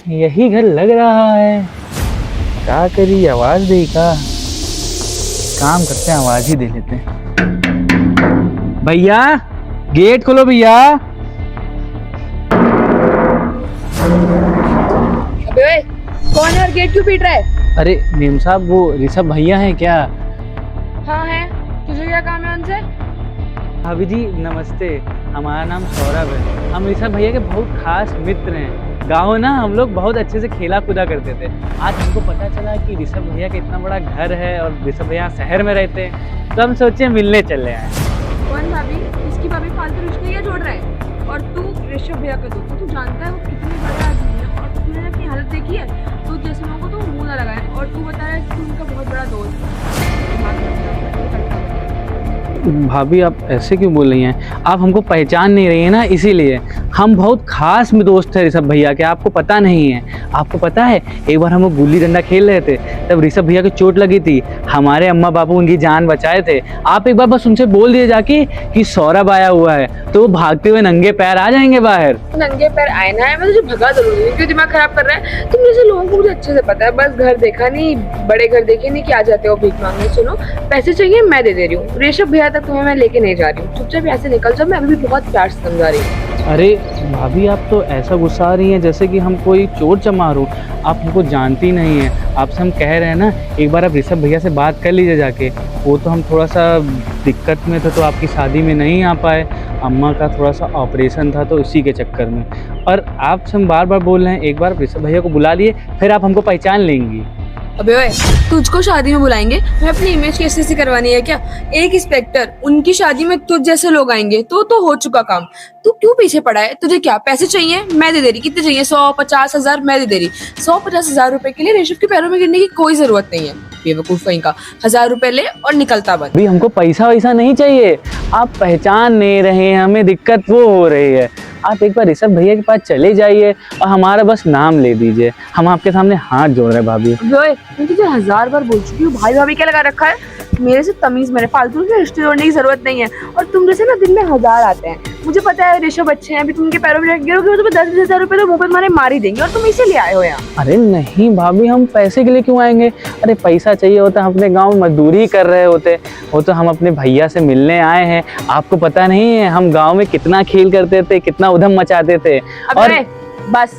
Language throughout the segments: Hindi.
यही घर लग रहा है। क्या करी, आवाज दे का काम करते हैं, आवाज ही दे लेते हैं। भैया गेट खोलो भैया। अबे ओए, कौन है और गेट क्यों पीट रहा है? अरे मेम साहब, वो ऋषभ भैया हैं क्या? हाँ है। तुझे क्या काम है उनसे? भाभी जी नमस्ते, हमारा नाम सौरभ है। हम ऋषभ भैया के बहुत खास मित्र हैं। गाँव ना हम लोग बहुत अच्छे से खेला कूदा करते थे। आज हमको पता चला कि ऋषभ भैया का इतना बड़ा घर है और ऋषभ भैया शहर में रहते हैं, तो हम सोचे मिलने चले आए। कौन भाभी? इसकी भाभी फालतू रिश्ते क्या जोड़ रहा है? और तू ऋषभ भैया का दोस्त, तू जानता है वो कितने बड़े आदमी है और तूने अपनी हालत देखी है? तो जैसे लोगों को तो मुंह ना लगाए और तू बता रहा है कि उनका बहुत बड़ा दोस्त है। भाभी आप ऐसे क्यों बोल रही हैं? आप हमको पहचान नहीं रही है ना, इसीलिए। हम बहुत खास में दोस्त थे ऋषभ भैया के, आपको पता नहीं है। आपको पता है एक बार हम लोग गुल्ली डंडा खेल रहे थे, तब ऋषभ भैया को चोट लगी थी। हमारे अम्मा बाबू उनकी जान बचाए थे। आप एक बार बस उनसे बोल दिए जाके कि सौरभ आया हुआ है, तो वो भागते हुए नंगे पैर आ जाएंगे बाहर। नंगे पैर आए ना है, मैं तुझे भगा दूंगी। क्यों दिमाग खराब कर रहा है? तुम जैसे लोगों को मुझे अच्छे से पता है, बस घर देखा नहीं, बड़े घर देखे नहीं कि आ जाते हो भीख मांगने। सुनो, पैसे चाहिए मैं दे रही हूँ, ऋषभ भैया तक तुम्हें मैं लेके नहीं जा रही हूँ। चुपचाप यहाँ से निकल जाओ, मैं अभी भी बहुत प्यार से समझा रही हूँ। अरे भाभी आप तो ऐसा गुस्सा आ रही हैं जैसे कि हम कोई चोर चमार हो। आप हमको जानती नहीं हैं। आपसे हम कह रहे हैं ना, एक बार आप ऋषभ भैया से बात कर लीजिए जाके। वो तो हम थोड़ा सा दिक्कत में थे तो आपकी शादी में नहीं आ पाए। अम्मा का थोड़ा सा ऑपरेशन था तो इसी के चक्कर में। और आपसे हम बार बार बोल रहे हैं, एक बार ऋषभ भैया को बुला लिए, फिर आप हमको पहचान लेंगी। अबे ओए, तुझको शादी में बुलाएंगे? मैं अपनी इमेज कैसे करवानी है क्या? एक इंस्पेक्टर, उनकी शादी में तुझ जैसे लोग आएंगे तो हो चुका काम। तू क्यों पीछे पड़ा है? तुझे क्या पैसे चाहिए? मैं दे रही। कितने चाहिए? 100-50 हजार मैं दे रही। 100-50 हजार रुपए के लिए ऋषभ के पैरों में गिरने की कोई जरूरत नहीं है। बेवकूफ कहीं का। 1000 रुपए ले और निकलता बन। अभी हमको पैसा वैसा नहीं चाहिए। आप पहचान नहीं रहे हैं, हमें दिक्कत वो हो रही है। आप एक बार ऋषभ भैया के पास चले जाइए और हमारा बस नाम ले दीजिए। हम आपके सामने हाथ जोड़ रहे हैं भाभी। ओए, मैं तुझे 1000 बार बोल चुकी हूँ, भाई भाभी क्या लगा रखा है? मेरे से तमीज, मेरे फालतू के रिश्ते जोड़ने की जरूरत नहीं है। और तुम जैसे ना दिन में 1000 आते हैं। मुझे पता है ऋषभ अच्छे हैं, अभी तुम उनके पैरों में गिरोगे तो 10,000 रुपए तो मुंह पे तुम्हारे मार ही देंगे। और तुम इसीलिए आए हो यहाँ। अरे नहीं भाभी, हम पैसे के लिए क्यों आएंगे? अरे पैसा चाहिए होता हम अपने गांव में मजदूरी कर रहे होते। वो तो हम अपने भैया से मिलने आए हैं। आपको पता नहीं है हम गांव में कितना खेल करते थे, कितना उधम मचाते थे। और बस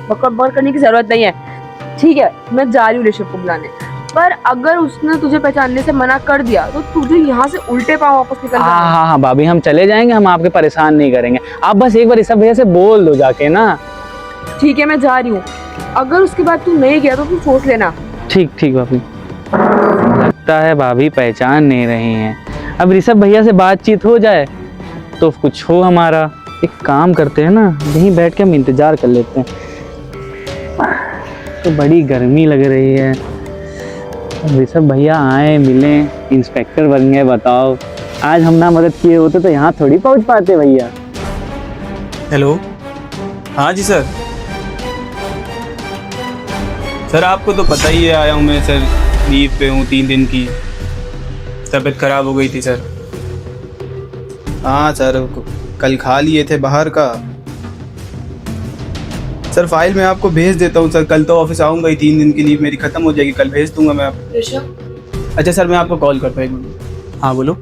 बकवास करने की जरूरत नहीं है, ठीक है? मैं जा रही हूँ ऋषभ को बुलाने, पर अगर उसने तुझे पहचानने से मना कर दिया तो तुझे यहाँ से उल्टे पाँव वापस निकल जाना। हाँ भाभी, हम चले जाएंगे, हम आपके परेशान नहीं करेंगे। आप बस एक बार ऋषभ भैया से बोल दो जाके ना। ठीक है, मैं जा रही हूँ। अगर उसके बाद तू नहीं गया तो तू सोच लेना। ठीक भाभी। लगता है भाभी पहचान नहीं रही हैं। अब ऋषभ भैया से बातचीत हो जाए तो कुछ हो हमारा। एक काम करते हैं ना, यहीं बैठ के हम इंतजार कर लेते हैं। तो बड़ी गर्मी लग रही है। ऋषभ भैया आए, मिले, इंस्पेक्टर बन गए। बताओ, आज हम ना मदद किए होते तो यहाँ थोड़ी पहुँच पाते भैया। हेलो, हाँ जी सर। सर आपको तो पता ही है, आया हूँ मैं सर, लीव पे हूँ 3 दिन की। तबीयत ख़राब हो गई थी सर। हाँ सर, कल खा लिए थे बाहर का। सर फाइल मैं आपको भेज देता हूँ सर। कल तो ऑफिस आऊँगा ही, 3 दिन की लीव मेरी ख़त्म हो जाएगी, कल भेज दूँगा मैं आपको। ऋषभ, अच्छा सर, मैं आपको कॉल करता हूँ 1 मिनट। हाँ बोलो।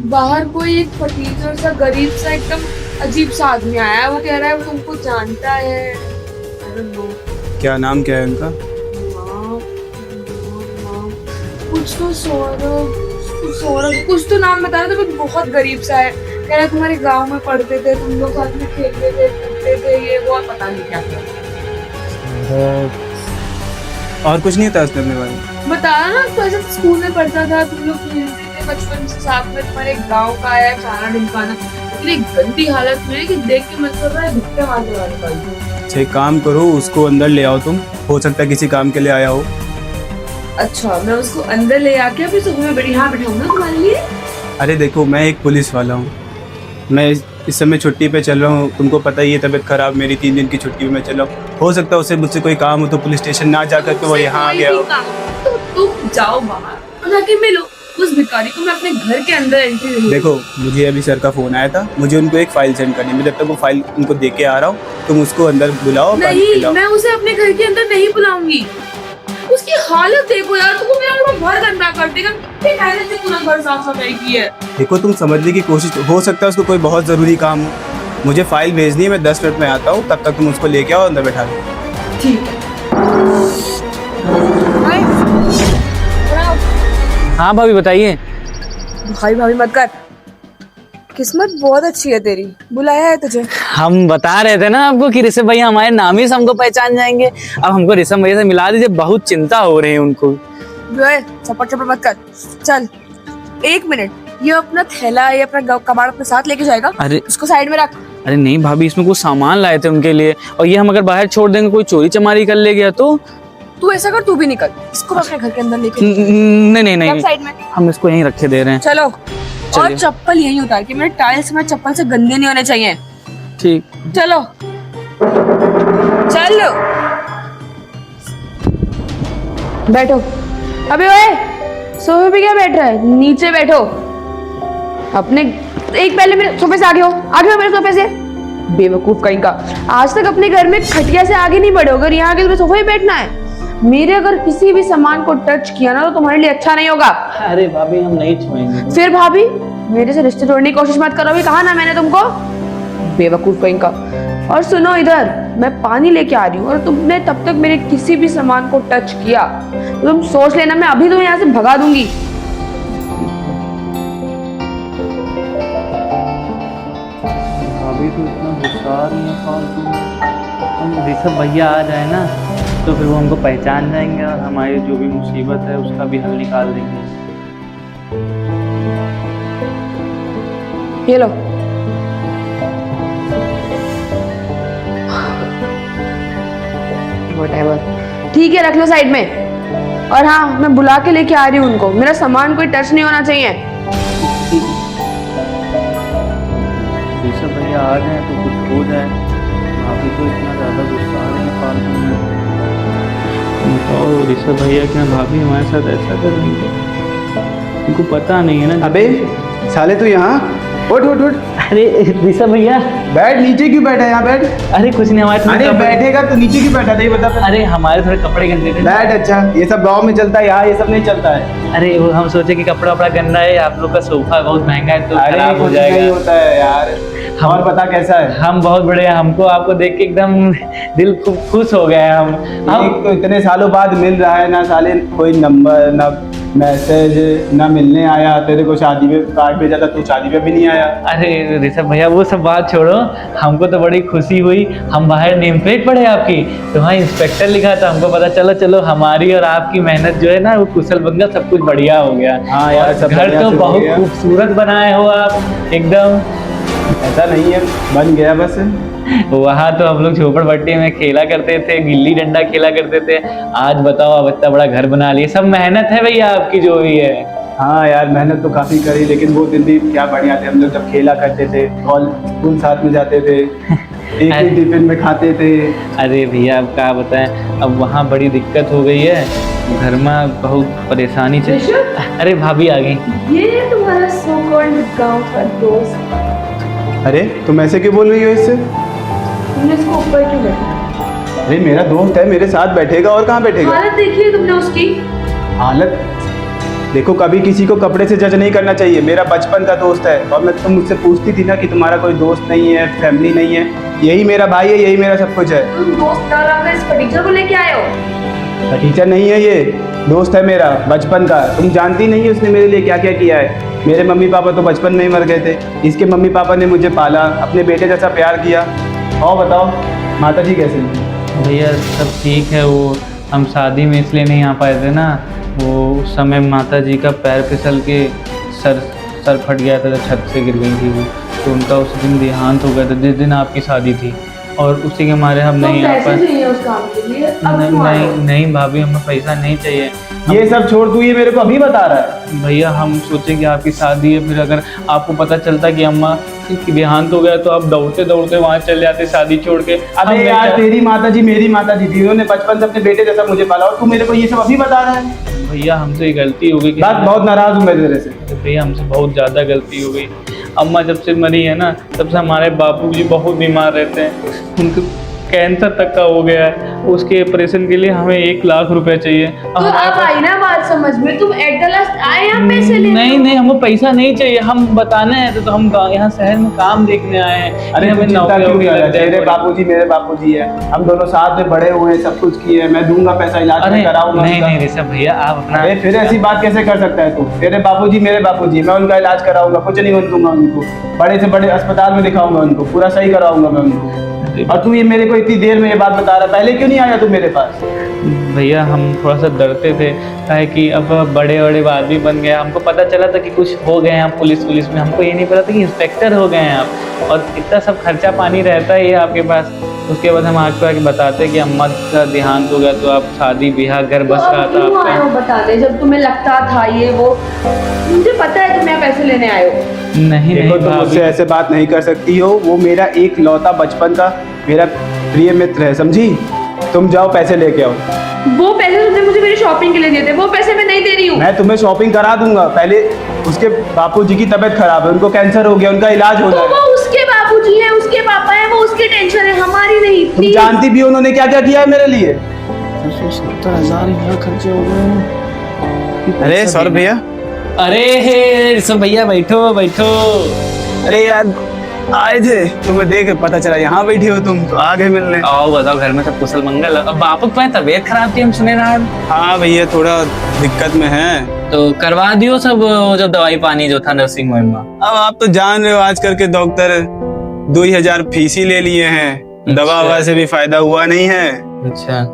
बाहर कोई एक फकीर सा, गरीब सा, एकदम अजीब सा आदमी आया है। वो कह रहा है वो तुमको जानता है। I don't know। क्या नाम क्या है उनका? कुछ तो सौरभ कुछ तो नाम बता रहा था, बट बहुत गरीब सा है। कह रहा तुम्हारे गांव में पढ़ते थे, तुम लोग साथ में खेलते थे, कूदते थे, ये वो पता नहीं क्या क्या। और कुछ नहीं था उसने अपने बारे में? बता रहा ना, तो ऐसे स्कूल में पढ़ता था, तुम लोग खेलते थे बचपन से साथ में, तुम्हारे गांव का आया खाना ढिमकाना। इतनी गंदी हालत में है कि देख के मन कर रहा है धुक्के मारने वाले का। अच्छा एक काम करो, उसको अंदर ले आओ तुम, हो सकता है किसी काम के लिए आया हो। अच्छा, मैं उसको अंदर ले आके फिर सुबह में यहाँ बिठाऊंगा तुम्हारे लिए। अरे देखो, मैं एक पुलिस वाला हूँ। मैं इस समय छुट्टी पे चल रहा हूँ, तुमको पता ही है तबीयत खराब मेरी, 3 दिन की छुट्टी पे मैं चल रहा हूँ। हो सकता है उससे मुझसे कोई काम हो तो पुलिस स्टेशन ना जाकर के वो यहाँ आ गया हो। तो तुम जाओ बाहर और जाके मिलो, उस भिखारी को मैं अपने घर के अंदर एंट्री नहीं दूंगी। देखो, मुझे अभी सर का फ़ोन आया था, मुझे उनको एक फ़ाइल सेंड करनी है। मैं जब तक वो फाइल उनको दे के आ रहा हूँ, तुम उसको अंदर बुलाओ, पानी नहीं, पिलाओ। मैं उसे अपने घर के अंदर नहीं बुलाऊंगी। उसकी हालत देखो यार, तुमको मेरा पूरा घर गंदा कर देगा। कितनी मेहनत से पूरा घर साफ सफाई की है। देखो, तुम समझने की कोशिश, हो सकता है उसको कोई बहुत ज़रूरी काम हो। मुझे फ़ाइल भेजनी है, मैं 10 मिनट में आता हूँ, तब तक तुम उसको लेके आओ, अंदर बैठा दो। ठीक है। हाँ भाभी बताइए। भाई भाभी मत कर, किस्मत बहुत अच्छी है तेरी, बुलाया है तुझे। हम बता रहे थे ना आपको कि ऋषभ भैया हमारे नाम ही से हमको पहचान जाएंगे। अब हमको ऋषभ भैया से मिला दीजिए, बहुत चिंता हो रही है उनको। चपट चपट मत कर, चल 1 मिनट। ये अपना थैला, ये अपना कबाड़ अपने साथ लेके जाएगा। अरे उसको साइड में रख। अरे नहीं भाभी, इसमें कुछ सामान लाए थे उनके लिए, और ये हम अगर बाहर छोड़ देंगे, कोई चोरी चमारी कर ले गया तो। तू ऐसा कर, तू भी निकल, इसको अपने घर के अंदर लेके नहीं नहीं रख नहीं, साइड में। हम इसको यहीं रखे दे रहे हैं। चलो। और चलिए। चप्पल यहीं उतार के, मेरे टाइल्स में चप्पल से गंदे नहीं होने चाहिए। ठीक। चलो चलो, बैठो। अबे ओए, सोफे पे क्या बैठ रहा है? नीचे बैठो। अपने एक पहले मेरे सोफे से आगे हो, आगे हो मेरे सोफे से। बेवकूफ कहीं का, आज तक अपने घर में खटिया से आगे नहीं बढ़े हो, अगर यहाँ आके तुम्हें सोफे पे बैठना है। मेरे अगर किसी भी सामान को टच किया ना, तो तुम्हारे लिए अच्छा नहीं होगा। अरे भाभी हम नहीं छुएंगे। फिर भाभी, मेरे से रिश्ते तोड़ने की कोशिश मत करो। अभी कहा ना मैंने तुमको, बेवकूफ कहीं का। और सुनो, इधर मैं पानी लेके आ रही हूँ, और तुमने तब तक मेरे किसी भी सामान को टच किया तो तुम सोच लेना, मैं अभी तुम्हें यहाँ से भगा दूंगी। भाभी तो इतना गुस्सा आ रही है फालतू में। हम ऋषभ भैया आ जाए ना, तो फिर वो हमको पहचान जाएंगे और हमारी जो भी मुसीबत है उसका भी हल निकाल देंगे। ये लो। Whatever. ठीक है, रख लो साइड में। और हाँ, मैं बुला के लेके आ रही हूँ उनको। मेरा सामान कोई टच नहीं होना चाहिए। ऋषभ भैया आ जाए तो कुछ हो जाए। भाभी तो इतना ज़्यादा गुस्सा आ रही है फालतू में। और ऋषभ भैया क्या भाभी हमारे साथ ऐसा करेंगे? उनको पता नहीं है ना। अबे साले, तू यहाँ उठ उठ उठ। अरे ऋषभ भैया, बैठ, नीचे क्यों बैठा है? यहाँ बैठ। अरे कुछ नहीं, हमारे थोड़े अरे कपड़े- बैठेगा तो नीचे क्यों बैठा था, ये बता। अरे हमारे थोड़े कपड़े गंदे थे। बैठ। अच्छा, ये सब गांव में चलता है, यहाँ ये सब नहीं चलता है। अरे वो हम सोचे कि कपड़ा वपड़ा गंदा है, आप लोग का सोफा बहुत महंगा है तो अरे खराब हो कुछ नहीं जाएगा। होता है यार। और पता कैसा है? हम बहुत बड़े हैं, हमको आपको देख के एकदम दिल खूब खुश हो गए हैं हम। एक तो इतने सालों बाद मिल रहा है ना साले, कोई नंबर ना मैसेज ना मिलने आया। तेरे को शादी में कार्ड भेजा था, तू शादी में भी नहीं आया। अरे ऋषभ भैया वो सब बात छोड़ो, हमको तो बड़ी खुशी हुई। हम बाहर नेम प्लेट पढ़े आपकी, तो वहाँ इंस्पेक्टर लिखा था, हमको पता चला चलो हमारी और आपकी मेहनत जो है ना वो कुशल बन गया, सब कुछ बढ़िया हो गया। हाँ यार, और सब घर बढ़िया तो से हो बहुत गया। खूबसूरत बनाए हो आप एकदम। ऐसा नहीं है, बन गया बस। वहाँ तो हम लोग झोपड़पट्टी में खेला करते थे, गिल्ली डंडा खेला करते थे। आज बताओ आप इतना बड़ा घर बना लिए, सब मेहनत है भैया आपकी जो भी है। हाँ यार, मेहनत तो काफी करी, लेकिन वो दिन भी क्या बढ़िया थे। हम लोग जब खेला करते थे और स्कूल साथ में जाते थे, एक ही टिफिन में खाते थे। अरे भैया अब क्या बताएं, अब वहाँ बड़ी दिक्कत हो गई है, घर में बहुत परेशानी चल। अरे भाभी आ गई। ये तुम्हारा सो कॉल्ड गांव का दोस्त। अरे तुम ऐसे क्यों बोल रही हो इससे? तुमने इसको ऊपर क्यों बैठा? अरे मेरा दोस्त है, मेरे साथ बैठेगा और कहाँ बैठेगा? हालत देखी है तुमने उसकी? हालत देखो, कभी किसी को कपड़े से जज नहीं करना चाहिए। मेरा बचपन का दोस्त है, और मैं तुम मुझसे पूछती थी ना कि तुम्हारा कोई दोस्त नहीं है, फैमिली नहीं है। यही मेरा भाई है, यही मेरा सब कुछ है। तुम दोस्त का लाकर इस टीचर को लेके आए हो? टीचर नहीं है, ये दोस्त है मेरा बचपन का। तुम जानती नहीं है उसने मेरे लिए क्या क्या किया है। मेरे मम्मी पापा तो बचपन में ही मर गए थे, इसके मम्मी पापा ने मुझे पाला, अपने बेटे जैसा प्यार किया। और बताओ माता जी कैसे हैं? भैया सब ठीक है, वो हम शादी में इसलिए नहीं आ पाए थे ना, वो उस समय माता जी का पैर फिसल के सर फट गया था, छत से गिर गई थी वो, तो उनका उस दिन देहांत हो गया था जिस दिन आपकी शादी थी, और उसी के मारे हम नहीं आ पाए। चाहिए उस काम के लिए? अब नहीं क्यों आए हो? नहीं नहीं भाभी, हमें पैसा नहीं चाहिए। ये सब छोड़, तू ये मेरे को अभी बता रहा है? भैया हम सोचे कि आपकी शादी है, फिर अगर आपको पता चलता कि अम्मा की देहांत हो गया तो आप दौड़ते दौड़ते वहाँ चले जाते शादी छोड़ के। अबे यार, तेरी माता जी मेरी माता जी थी, उन्होंने बचपन से अपने बेटे जैसा मुझे पाला, और तू मेरे को ये सब अभी बता रहा है? भैया हमसे गलती हो गई कि बात बहुत नाराज हूँ मैं तेरे से। भैया हमसे बहुत ज़्यादा गलती हो गई। अम्मा जब से मरी है ना तब से हमारे बापूजी बहुत बीमार रहते हैं, उनको कैंसर तक का हो गया है। उसके ऑपरेशन के लिए हमें 1 लाख रुपए चाहिए। तो अब आई ना बात समझ में, तुम एट द लास्ट आए यहाँ पैसे लेने? नहीं नहीं, हमको पैसा नहीं चाहिए, हम बताने हैं तो हम यहाँ शहर में काम देखने आए हैं। अरे हमें चिंता नौकरी क्यों वोकरी कर रहा लग है? जाए तेरे थोड़ी। बापूजी मेरे बापूजी है, हम दोनों साथ में बड़े हुए हैं, सब कुछ किए हैं, मैं दूंगा पैसा, इलाज अरे में कराऊंगा नहीं उनका। नहीं ऋषभ भैया आप अपना अरे फिर ऐसी बात कैसे कर सकता है तू? तेरे बापूजी मेरे बापूजी, मैं उनका इलाज कराऊंगा, कुछ नहीं होने दूंगा उनको, बड़े से बड़े अस्पताल में दिखाऊंगा उनको, पूरा सही कराऊंगा मैं उनको। और तू ये मेरे को इतनी देर में ये बात बता रहा है, पहले क्यों नहीं आया तू मेरे पास? भैया हम थोड़ा सा डरते थे, काहे कि अब बड़े बड़े आदमी बन गए, हमको पता चला था कि कुछ हो गए हैं आप पुलिस में, हमको ये नहीं पता था कि इंस्पेक्टर हो गए हैं आप, और इतना सब खर्चा पानी रहता है ये आपके पास। उसके बाद हम आपको आके बताते कि अम्मा का देहांत हो गया, तो आप शादी ब्याह घर बस तो रहा अब था क्यों आए आपका। हो बता दे, जब तुम्हें लगता था ये वो, मुझे पता है तुम यहाँ पैसे लेने आए हो। नहीं देखो नहीं तुम मुझसे भाभी, ऐसे बात नहीं कर सकती हो, वो मेरा एक लौता बचपन का मेरा प्रिय मित्र है, समझी? तुम जाओ पैसे लेके आओ। वो पैसे तुमने मुझे मेरी शॉपिंग के लिए दिए थे, वो पैसे मैं नहीं दे रही हूँ। मैं तुम्हें शॉपिंग करा दूंगा, पहले उसके बापूजी की तबीयत खराब है, उनको कैंसर हो गया, उनका इलाज हो तो जाए। वो उसके बाबूजी हैं, उसके पापा हैं, वो उसकी टेंशन है, हमारी नहीं। तुम जानती भी हो उन्होंने क्या क्या किया है मेरे लिए। 70,000 यहाँ खर्चे हो गए। अरे सौरभ भैया, अरे ऋषभ भैया बैठो बैठो। अरे यार आए थे, तुम्हें देख पता चला यहाँ बैठी हो तुम, तो आ गए मिलने। आओ बताओ, घर में सब कुशल मंगल? अब बापू की तबीयत खराब थी हम सुने ना। हाँ भैया थोड़ा दिक्कत में है। तो करवा दियो सब जो दवाई पानी जो था नर्सिंग होम में। अब आप तो जान रहे हो आजकल के डॉक्टर 2,000 फीस ही ले लिए हैं, दवा ववा से भी फायदा हुआ नहीं है। अच्छा,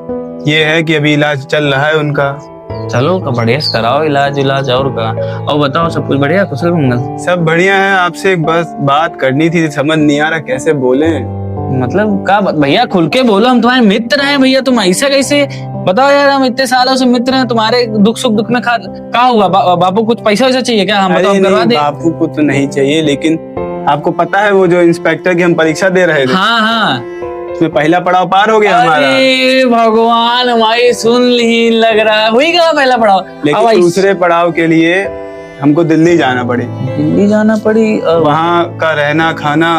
ये है कि अभी इलाज चल रहा है उनका। चलो बढ़िया से कराओ इलाज और का। और बताओ सब कुछ बढ़िया कुशल मंगल? सब बढ़िया है। आपसे एक बस बात करनी थी, समझ नहीं आ रहा कैसे बोले। मतलब का भैया खुल के बोलो, हम तुम्हारे मित्र हैं भैया, तुम ऐसा कैसे? बताओ यार, हम इतने सालों से मित्र हैं, तुम्हारे दुख सुख में क्या हुआ? बापू कुछ पैसा वैसा चाहिए क्या? हम बताओ, हम करवा दे। बापू को तो नहीं चाहिए, लेकिन आपको पता है वो जो इंस्पेक्टर की हम परीक्षा दे रहे थे, हाँ हाँ, उसमें पहला पड़ाव पार हो गया हमारा। अरे भगवान, हमारी सुन ली लग रहा है, हुई गया पहला पड़ाव। लेकिन दूसरे पड़ाव के लिए हमको दिल्ली जाना पड़ी। दिल्ली जाना पड़ी, और वहाँ का रहना खाना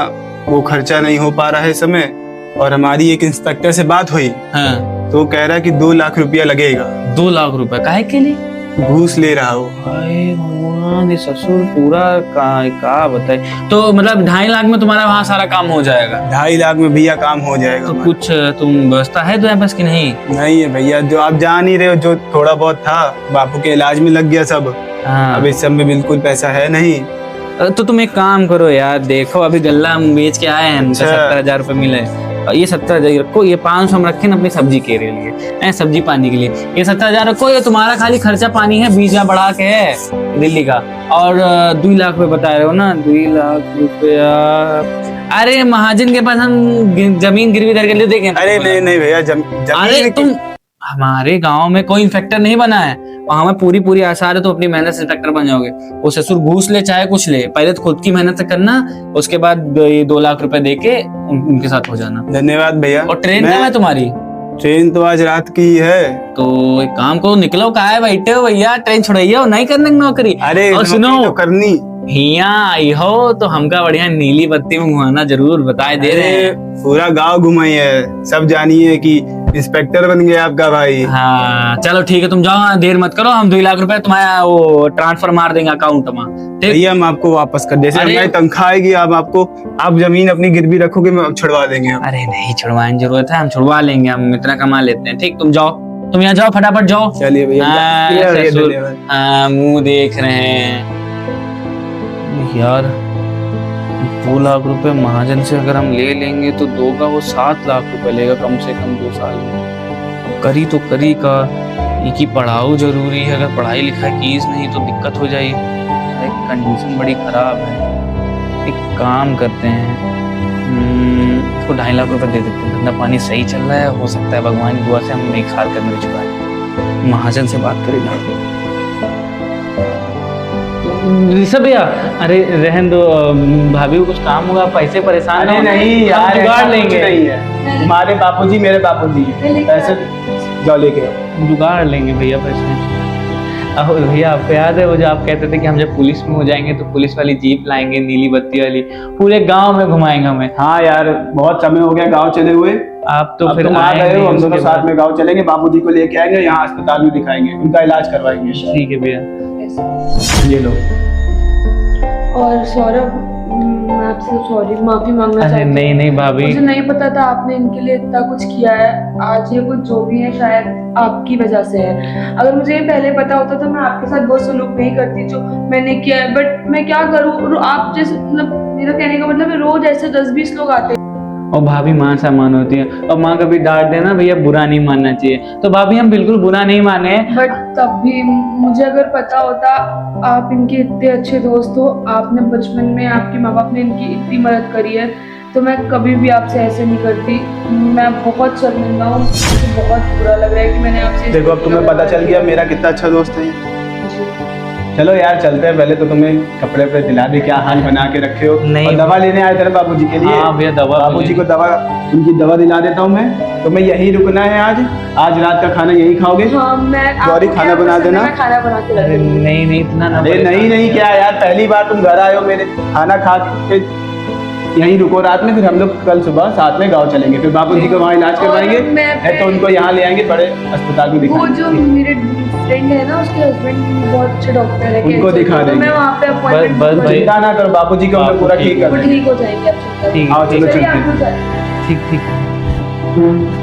वो खर्चा नहीं हो पा रहा है इस समय। और हमारी एक इंस्पेक्टर से बात हुई, हाँ, तो वो कह रहा है कि 2 लाख रुपया लगेगा। 2 लाख रुपए काहे के लिए? घूस ले रहा हो। हाय भगवान, ये ससुर पूरा का बताए। तो मतलब 2.5 लाख में तुम्हारा वहाँ सारा काम हो जाएगा? 2.5 लाख में भैया काम हो जाएगा। तो कुछ तुम व्यवस्था है तो बस की नहीं? नहीं है भैया, जो आप जान ही रहे हो, जो थोड़ा बहुत था बापू के इलाज में लग गया सब। हाँ, अब इस सब में बिल्कुल पैसा है नहीं। तो तुम एक काम करो यार, देखो अभी गल्ला हम बेच के आए हैं, हमको अच्छा। 70,000 रुपए मिले। और ये 70,000 रखो, ये 500 हम रखे ना अपनी सब्जी के लिए, सब्जी पानी के लिए। ये 70,000 रखो, ये तुम्हारा खाली खर्चा पानी है, बीजा बढ़ा के है दिल्ली का। और 2 लाख रुपए बता रहे हो ना? 2 लाख रुपया, अरे महाजन के पास हम जमीन गिरवी धर के ले देंगे। अरे नहीं नहीं भैया, अरे जमीन तुम, हमारे गांव में कोई इंस्पेक्टर नहीं बना है, और हमें पूरी आसार है, तो अपनी मेहनत से इंस्पेक्टर बन जाओगे। वो ससुर घूस ले चाहे कुछ ले, पहले तो खुद की मेहनत से करना, उसके बाद ये 2 लाख रुपए देके उनके साथ हो जाना। धन्यवाद भैया। और ट्रेन कब है तुम्हारी? ट्रेन तो आज रात की ही है। तो एक काम करो, निकलो, कहा है बैठे हो भैया, ट्रेन छुड़ाइयो, नहीं करने की नौकरी। अरे और सुनो, नौकरी तो करनी। हिया आई हो तो हमका बढ़िया नीली बत्ती में घुमाना जरूर, बताए दे रहे हैं। पूरा गांव घुमाई है, सब जानिए कि इंस्पेक्टर बन गया आपका भाई। हाँ चलो ठीक है, तुम जाओ, देर मत करो, हम 2 लाख रुपए तुम्हारा वो ट्रांसफर मार देंगे अकाउंट में। ठीक, भैया हम आपको वापस कर, जैसे अरे- हमारी तनख्वाह आएगी आप जमीन अपनी गिरवी रखोगे, मैं छुड़वा देंगे हम। अरे नहीं छुड़वाने की जरूरत है, हम छुड़वा लेंगे, हम इतना कमा लेते हैं। ठीक, तुम जाओ, तुम यहाँ जाओ, फटाफट जाओ। चलिए भैया, हाँ, भैया, ससुर, धन्यवाद। हाँ, मुंह देख रहे हैं यार। 2 लाख रुपए महाजन से अगर हम ले लेंगे तो 2 का वो 7 लाख रुपए लेगा कम से कम 2 साल में। करी तो करी का, एक ही पढ़ाओ जरूरी है, अगर पढ़ाई लिखाई कीज नहीं तो दिक्कत हो जाएगी। कंडीशन बड़ी खराब है। एक काम करते हैं, इसको 2.5 लाख रुपए दे देते हैं, धंधा पानी सही चल रहा है, हो सकता है भगवान की दुआ से हम 1 साल के अंदर छुड़ाएं। महाजन से बात करेगा। ऋषभ भैया, अरे रहन दो, भाभी को कुछ काम होगा, पैसे परेशान अरे ना हो, नहीं हम यार, जुगाड़ ऐसा कुछ लेंगे। नहीं है। तुम्हारे बापूजी मेरे बापूजी हैं। पैसे जाओ लेके आओ। जुगाड़ लेंगे भैया पैसे। अहो भैया आपको याद है वो जो आप कहते थे कि हम जब पुलिस में हो जाएंगे तो पुलिस वाली जीप लाएंगे नीली बत्ती वाली, पूरे गांव में घुमाएंगे हमें। हाँ यार, बहुत समय हो गया गांव चले हुए। आप तो अब फिर तुम आ आए गए हो, हम नहीं दोनों उसके साथ बाद। में गांव चलेंगे, बाबूजी को लेके आएंगे, यहाँ अस्पताल में दिखाएंगे, उनका इलाज करवाएंगे। ठीक है भैया। ये लो। और सौरभ, मैं आपसे सॉरी, माफी मांगना अरे चाहती हूँ। नहीं नहीं भाभी, मुझे नहीं पता था आपने इनके लिए इतना कुछ किया है। आज ये कुछ जो भी है शायद आपकी वजह से है। अगर मुझे ये पहले पता होता तो मैं आपके साथ वो सलूक नहीं करती जो मैंने किया है। बट मैं क्या करूँ, आप जैसे, मतलब मेरा कहने का मतलब है रोज ऐसे 10-20 लोग आते हैं। और भाभी माँ सामान होती है, और माँ कभी डांट देना भैया बुरा नहीं मानना चाहिए, तो भाभी हम बिल्कुल बुरा नहीं माने। बट तब भी मुझे अगर पता होता आप इनके इतने अच्छे दोस्त हो, आपने बचपन में आपके माँ बाप ने इनकी इतनी मदद करी है, तो मैं कभी भी आपसे ऐसे नहीं करती। मैं बहुत शर्मिंदा हूँ, मुझे बहुत बुरा लग रहा है कि मैंने आपसे इस देखो अब तुम्हें पता चल गया मेरा कितना अच्छा दोस्त है ये। चलो यार चलते हैं, पहले तो तुम्हें कपड़े पे दिला दे, क्या हाल बना के रखे हो। नहीं। और दवा लेने आए थे ना बाबूजी के लिए। हाँ भैया दवा बाबूजी को दवा, उनकी दवा दिला देता हूँ मैं। तुम्हें यहीं रुकना है आज रात का खाना यहीं खाओगे। हाँ, मैं गौरी आपको खाना क्या बना पसंद है, देना। मैं खाना बना के रख अरे दूंगी। नहीं नहीं इतना ना अरे परेशान। नहीं नहीं क्या यार, पहली बार तुम घर आए हो मेरे, खाना खा के यहीं रुको रात में, फिर हम लोग कल सुबह साथ में गाँव चलेंगे, फिर बाबूजी को वहाँ इलाज और करवाएंगे, मैं है तो उनको यहाँ ले आएंगे, बड़े अस्पताल में वो दिखाएंगे। जो मेरे फ्रेंड है ना, उसके हस्बैंड बहुत अच्छे डॉक्टर है, उनको कैंसर दिखा के, तो देंगे। मैं वहाँ पे बस अपॉइंटमेंट भाई। चिंता ना करो, बाबूजी को हम लोग पूरा ठीक कर वो देंगे। ठीक हो जाएंगे। आप चिंता ठीक, आओ चलो चलिए, चलते आप हैं। लोग जाइए। ठीक ठीक।